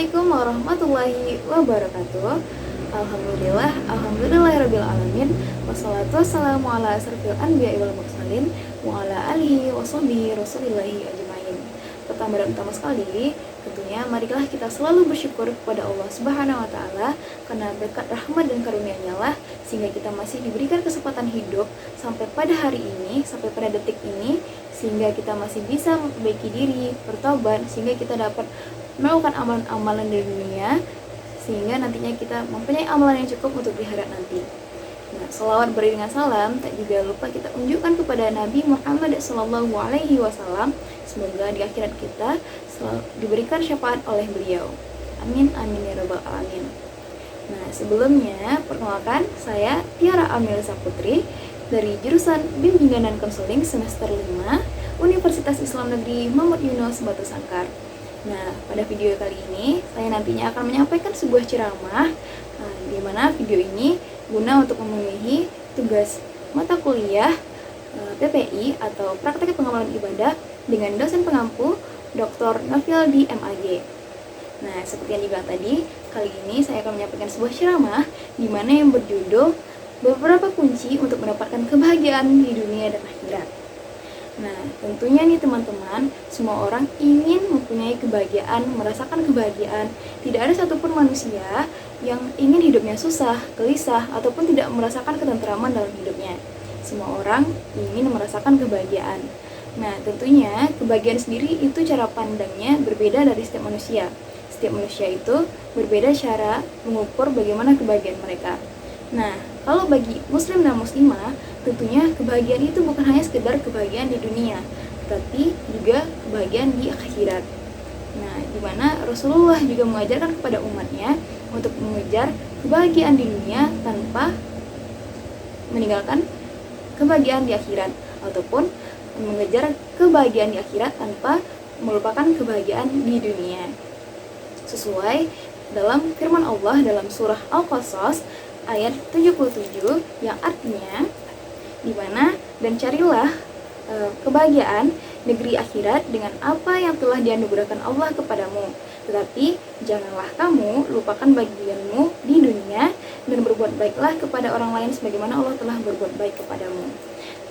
Assalamualaikum warahmatullahi wabarakatuh. Alhamdulillahirabbil alamin. Wassalatu wassalamu ala asrofil anbiya'i wal mursalin wa ala alihi washabihi rasulillahi ajmain. Pertama dan utama sekali, tentunya marilah kita selalu bersyukur kepada Allah Subhanahu wa taala karena berkat rahmat dan karunia-Nya lah sehingga kita masih diberikan kesempatan hidup sampai pada hari ini, sampai pada detik ini, sehingga kita masih bisa memperbaiki diri, bertobat, sehingga kita dapat melakukan amalan-amalan di dunia, sehingga nantinya kita mempunyai amalan yang cukup untuk di akhirat nanti. Nah, selawat beriringan salam tak juga lupa kita unjukkan kepada Nabi Muhammad SAW. Semoga di akhirat kita selalu diberikan syafaat oleh beliau. Amin amin ya rabbal alamin. Nah, sebelumnya perkenalkan, saya Tiara Amelisa Putri dari jurusan Bimbingan dan Konseling semester 5 Universitas Islam Negeri Muhammad Yunus Batu Sangkar. Nah, pada video kali ini saya nantinya akan menyampaikan sebuah ceramah di mana video ini guna untuk memenuhi tugas mata kuliah PPI atau Praktek Pengamalan Ibadah dengan dosen pengampu Dr. Novialdi MAG. Nah, seperti yang dibilang tadi, kali ini saya akan menyampaikan sebuah ceramah di mana yang berjudul beberapa kunci untuk mendapatkan kebahagiaan di dunia dan akhirat. Nah, tentunya nih teman-teman, semua orang ingin mempunyai kebahagiaan, merasakan kebahagiaan. Tidak ada satupun manusia yang ingin hidupnya susah, gelisah, ataupun tidak merasakan ketentraman dalam hidupnya. Semua orang ingin merasakan kebahagiaan. Nah, tentunya kebahagiaan sendiri itu cara pandangnya berbeda dari setiap manusia. Setiap manusia itu berbeda cara mengukur bagaimana kebahagiaan mereka. Nah, kalau bagi muslim dan muslimah, tentunya kebahagiaan itu bukan hanya sekedar kebahagiaan di dunia, tetapi juga kebahagiaan di akhirat. Nah, di mana Rasulullah juga mengajarkan kepada umatnya untuk mengejar kebahagiaan di dunia tanpa meninggalkan kebahagiaan di akhirat, ataupun mengejar kebahagiaan di akhirat tanpa melupakan kebahagiaan di dunia. Sesuai dalam firman Allah dalam surah Al-Qasas ayat 77 yang artinya di mana dan carilah kebahagiaan negeri akhirat dengan apa yang telah dianugerahkan Allah kepadamu, tetapi janganlah kamu lupakan bagianmu di dunia dan berbuat baiklah kepada orang lain sebagaimana Allah telah berbuat baik kepadamu.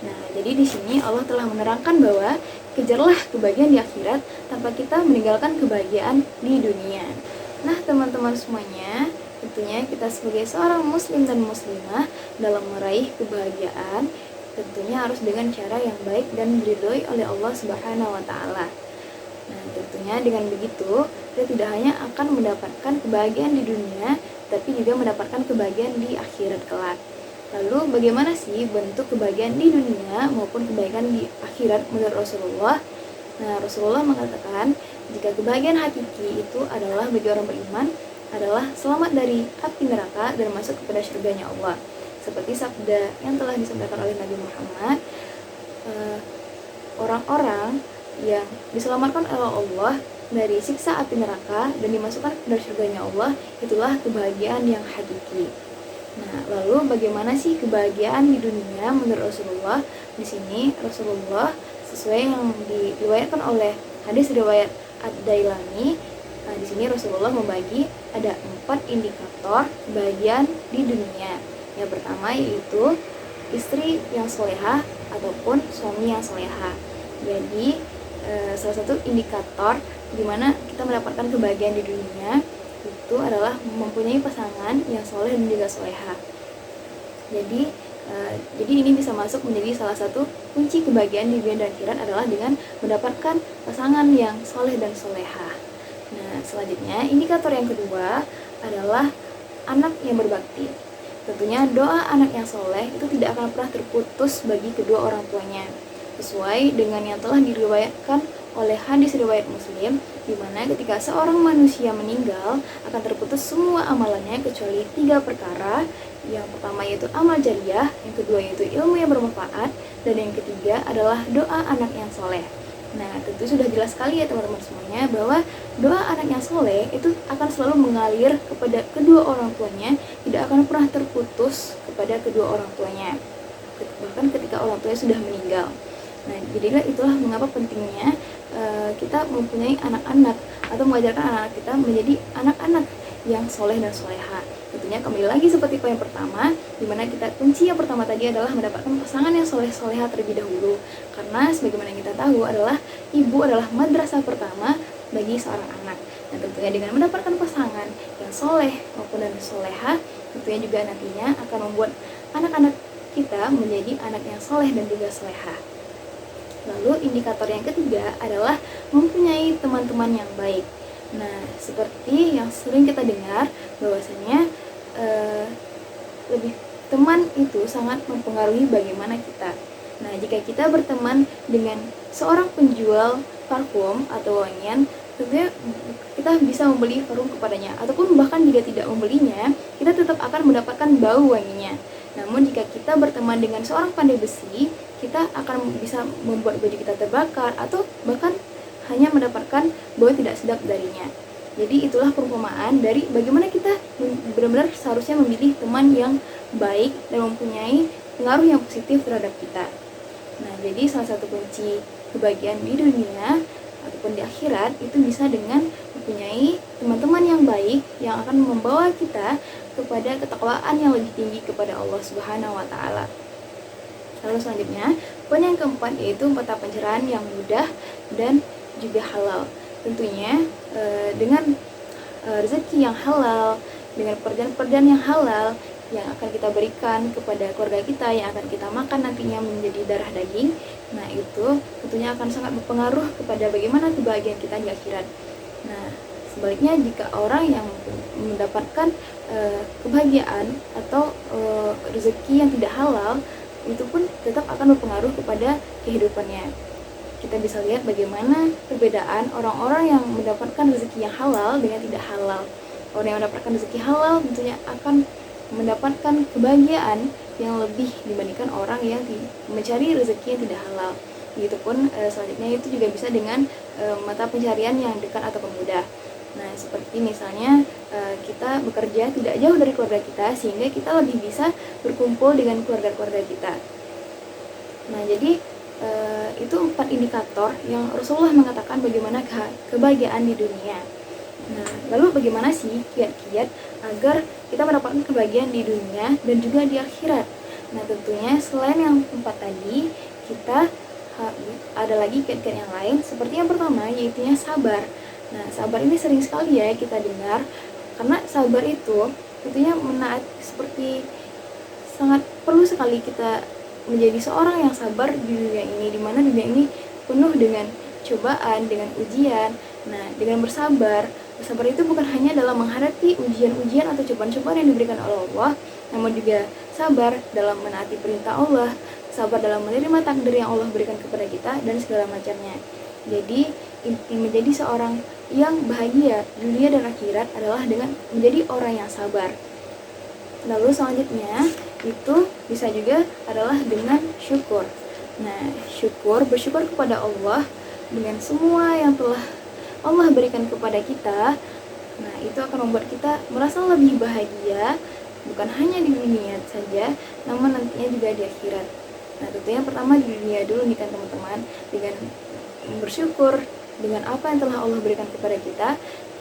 Nah, jadi di sini Allah telah menerangkan bahwa kejarlah kebahagiaan di akhirat tanpa kita meninggalkan kebahagiaan di dunia. Nah, teman-teman semuanya, tentunya kita sebagai seorang muslim dan muslimah dalam meraih kebahagiaan tentunya harus dengan cara yang baik dan diridhoi oleh Allah Subhanahu wa taala. Nah, tentunya dengan begitu kita tidak hanya akan mendapatkan kebahagiaan di dunia, tapi juga mendapatkan kebahagiaan di akhirat kelak. Lalu bagaimana sih bentuk kebahagiaan di dunia maupun kebahagiaan di akhirat menurut Rasulullah? Nah, Rasulullah mengatakan jika kebahagiaan hakiki itu adalah bagi orang beriman adalah selamat dari api neraka dan masuk kepada surganya Allah. Seperti sabda yang telah disampaikan oleh Nabi Muhammad, orang-orang yang diselamatkan oleh Allah dari siksa api neraka dan dimasukkan kepada surganya Allah, itulah kebahagiaan yang hakiki. Nah, lalu bagaimana sih kebahagiaan di dunia menurut Rasulullah? Di sini Rasulullah sesuai yang diriwayatkan oleh hadis riwayat Ad-Dailami. Nah, di sini Rasulullah membagi ada 4 indikator kebahagiaan di dunia. Yang pertama yaitu istri yang solehah ataupun suami yang solehah. Jadi salah satu indikator di mana kita mendapatkan kebahagiaan di dunia itu adalah mempunyai pasangan yang soleh dan juga solehah. Jadi ini bisa masuk menjadi salah satu kunci kebahagiaan di dunia dan akhirat adalah dengan mendapatkan pasangan yang soleh dan solehah. Nah, selanjutnya indikator yang kedua adalah anak yang berbakti. Tentunya doa anak yang soleh itu tidak akan pernah terputus bagi kedua orang tuanya, sesuai dengan yang telah diriwayatkan oleh hadis riwayat Muslim, di mana ketika seorang manusia meninggal akan terputus semua amalannya kecuali 3 perkara. Yang pertama yaitu amal jariyah, yang kedua yaitu ilmu yang bermanfaat, dan yang ketiga adalah doa anak yang soleh. Nah, tentu sudah jelas sekali ya teman-teman semuanya bahwa doa anak yang soleh itu akan selalu mengalir kepada kedua orang tuanya, tidak akan pernah terputus kepada kedua orang tuanya, bahkan ketika orang tuanya sudah meninggal. Nah, jadilah itulah mengapa pentingnya kita mempunyai anak-anak atau mengajarkan anak-anak kita menjadi anak-anak yang soleh dan soleha. Tentunya kembali lagi seperti poin pertama, dimana kita kunci yang pertama tadi adalah mendapatkan pasangan yang soleh soleha terlebih dahulu. Karena sebagaimana kita tahu adalah ibu adalah madrasah pertama bagi seorang anak. Dan tentunya dengan mendapatkan pasangan yang soleh maupun dan soleha, tentunya juga nantinya akan membuat anak-anak kita menjadi anak yang soleh dan juga soleha. Lalu indikator yang ketiga adalah mempunyai teman-teman yang baik. Nah, seperti yang sering kita dengar bahwasanya lebih teman itu sangat mempengaruhi bagaimana kita. Nah, jika kita berteman dengan seorang penjual parfum atau wangian, tentunya kita bisa membeli parfum kepadanya, ataupun bahkan jika tidak membelinya, kita tetap akan mendapatkan bau wanginya. Namun jika kita berteman dengan seorang pandai besi, kita akan bisa membuat baju kita terbakar atau bahkan hanya mendapatkan bau tidak sedap darinya. Jadi itulah perumpamaan dari bagaimana kita benar-benar seharusnya memilih teman yang baik dan mempunyai pengaruh yang positif terhadap kita. Nah, jadi salah satu kunci kebahagiaan di dunia ataupun di akhirat itu bisa dengan mempunyai teman-teman yang baik yang akan membawa kita kepada ketakwaan yang lebih tinggi kepada Allah Subhanahu wa taala. Lalu selanjutnya, poin yang keempat yaitu mata pencerahan yang mudah dan juga halal. Tentunya dengan rezeki yang halal, dengan pekerjaan-pekerjaan yang halal yang akan kita berikan kepada keluarga kita, yang akan kita makan nantinya menjadi darah daging. Nah, itu tentunya akan sangat berpengaruh kepada bagaimana kebahagiaan kita di akhirat. Nah, sebaliknya jika orang yang mendapatkan kebahagiaan atau rezeki yang tidak halal, itu pun tetap akan berpengaruh kepada kehidupannya. Kita bisa lihat bagaimana perbedaan orang-orang yang mendapatkan rezeki yang halal dengan tidak halal. Orang yang mendapatkan rezeki halal tentunya akan mendapatkan kebahagiaan yang lebih dibandingkan orang yang mencari rezeki yang tidak halal. Begitupun selanjutnya itu juga bisa dengan mata pencarian yang dekat ataupun mudah. Nah, seperti misalnya kita bekerja tidak jauh dari keluarga kita sehingga kita lebih bisa berkumpul dengan keluarga-keluarga kita. Nah, jadi itu 4 indikator yang Rasulullah mengatakan bagaimana kebahagiaan di dunia. Nah, lalu bagaimana sih kiat-kiat agar kita mendapatkan kebahagiaan di dunia dan juga di akhirat? Nah, tentunya selain yang 4 tadi, kita ada lagi kiat-kiat yang lain, seperti yang pertama yaitunya sabar. Nah, sabar ini sering sekali ya kita dengar, karena sabar itu tentunya seperti sangat perlu sekali kita menjadi seorang yang sabar di dunia ini, di mana dunia ini penuh dengan cobaan, dengan ujian. Nah, dengan bersabar itu bukan hanya dalam menghadapi ujian-ujian atau cobaan-cobaan yang diberikan oleh Allah, namun juga sabar dalam menaati perintah Allah, sabar dalam menerima takdir yang Allah berikan kepada kita dan segala macamnya. Jadi, inti menjadi seorang yang bahagia dunia dan akhirat adalah dengan menjadi orang yang sabar. Lalu selanjutnya itu bisa juga adalah dengan syukur. Nah, bersyukur kepada Allah dengan semua yang telah Allah berikan kepada kita. Nah, itu akan membuat kita merasa lebih bahagia, bukan hanya di dunia saja, namun nantinya juga di akhirat. Nah, tentunya pertama di dunia dulu nih kan teman-teman, dengan bersyukur dengan apa yang telah Allah berikan kepada kita,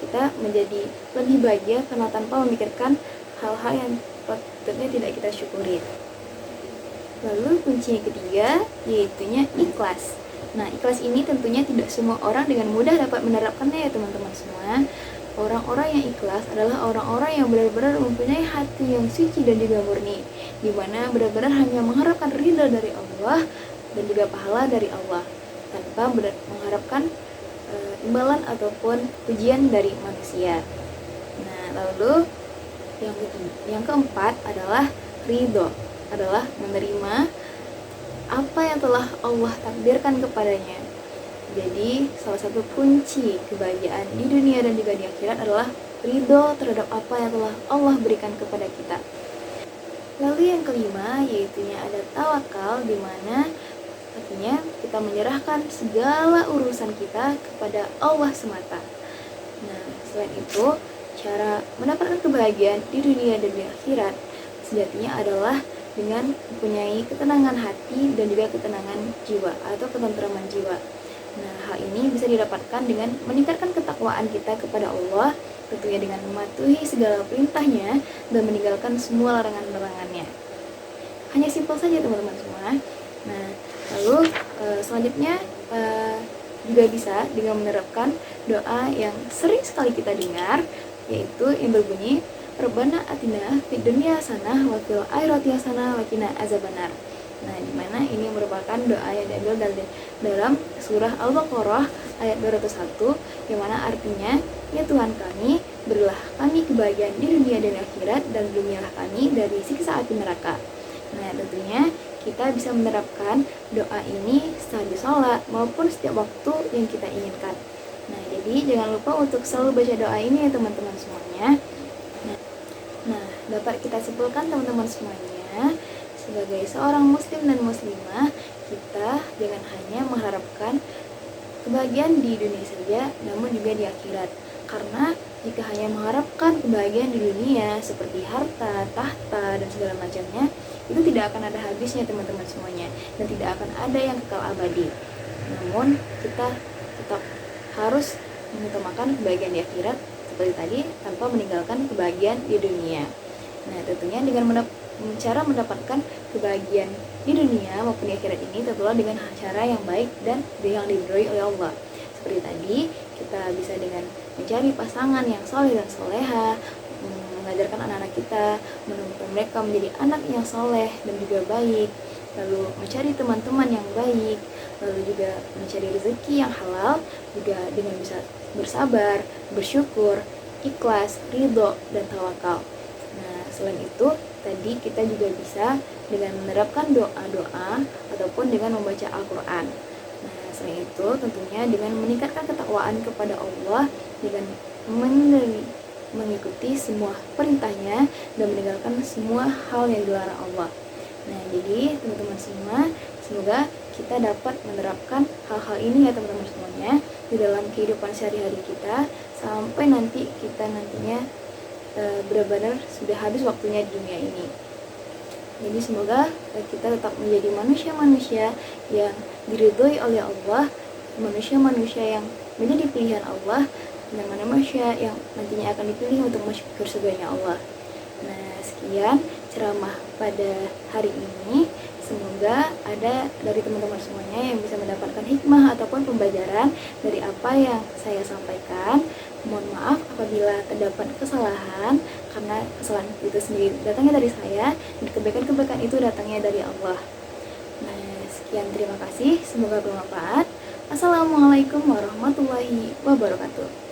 kita menjadi lebih bahagia karena tanpa memikirkan hal-hal yang patutnya tidak kita syukuri. Lalu kunci yang ketiga yaitunya ikhlas. Nah, ikhlas ini tentunya tidak semua orang dengan mudah dapat menerapkannya ya teman-teman semua. Orang-orang yang ikhlas adalah orang-orang yang benar-benar mempunyai hati yang suci dan juga murni, di mana benar-benar hanya mengharapkan ridha dari Allah dan juga pahala dari Allah, tanpa mengharapkan imbalan ataupun pujian dari manusia. Nah, lalu yang keempat adalah ridho, adalah menerima apa yang telah Allah takdirkan kepadanya. Jadi salah satu kunci kebahagiaan di dunia dan juga di akhirat adalah ridho terhadap apa yang telah Allah berikan kepada kita. Lalu yang kelima yaitunya ada tawakal, di mana artinya kita menyerahkan segala urusan kita kepada Allah semata. Nah, selain itu, cara mendapatkan kebahagiaan di dunia dan di akhirat sejatinya adalah dengan mempunyai ketenangan hati dan juga ketenangan jiwa atau ketentraman jiwa. Nah, hal ini bisa didapatkan dengan meningkatkan ketakwaan kita kepada Allah, tentunya dengan mematuhi segala perintahnya dan meninggalkan semua larangan-larangannya. Hanya simpel saja teman-teman semua. Nah, lalu selanjutnya juga bisa dengan menerapkan doa yang sering sekali kita dengar, yaitu yang berbunyi Rabbana atina fid dunya hasanah wa fil akhirati hasanah wa qina azabannar. Nah, dimana ini merupakan doa yang diambil dalam surah Al-Baqarah ayat 201, yang mana artinya, ya Tuhan kami, berilah kami kebahagiaan di dunia dan akhirat, dan lindungilah kami dari siksa api neraka. Nah, tentunya kita bisa menerapkan doa ini saat di sholat maupun setiap waktu yang kita inginkan. Nah, jadi jangan lupa untuk selalu baca doa ini ya teman-teman semuanya. Nah, dapat kita simpulkan teman-teman semuanya, sebagai seorang muslim dan muslimah, kita jangan hanya mengharapkan kebahagiaan di dunia saja, namun juga di akhirat. Karena jika hanya mengharapkan kebahagiaan di dunia seperti harta, tahta, dan segala macamnya, itu tidak akan ada habisnya teman-teman semuanya, dan tidak akan ada yang kekal abadi. Namun kita tetap harus mengutamakan kebahagiaan di akhirat seperti tadi, tanpa meninggalkan kebahagiaan di dunia. Nah, tentunya dengan cara mendapatkan kebahagiaan di dunia maupun di akhirat ini tentulah dengan cara yang baik dan yang diridhoi oleh Allah. Seperti tadi, kita bisa dengan mencari pasangan yang soleh dan soleha, mengajarkan anak-anak kita, menumbuhkan mereka menjadi anak yang soleh dan juga baik, lalu mencari teman-teman yang baik, lalu juga mencari rezeki yang halal, juga dengan bisa bersabar, bersyukur, ikhlas, ridho, dan tawakal. Nah, selain itu, tadi kita juga bisa dengan menerapkan doa-doa ataupun dengan membaca Al-Quran. Nah, selain itu tentunya dengan meningkatkan ketakwaan kepada Allah, dengan mengikuti semua perintahnya dan meninggalkan semua hal yang dilarang Allah. Nah, jadi teman-teman semua, semoga kita dapat menerapkan hal-hal ini ya teman-teman semuanya di dalam kehidupan sehari-hari kita, sampai nanti kita nantinya benar-benar sudah habis waktunya di dunia ini. Jadi semoga kita tetap menjadi manusia-manusia yang diridhoi oleh Allah, manusia-manusia yang menjadi pilihan Allah, dan manusia yang nantinya akan dipilih untuk masuk ke surganya Allah. Nah, sekian ceramah pada hari ini. Semoga ada dari teman-teman semuanya yang bisa mendapatkan hikmah ataupun pembelajaran dari apa yang saya sampaikan. Mohon maaf apabila terdapat kesalahan, karena kesalahan itu sendiri datangnya dari saya, dan kebaikan-kebaikan itu datangnya dari Allah. Nah, sekian, terima kasih, semoga bermanfaat. Assalamualaikum warahmatullahi wabarakatuh.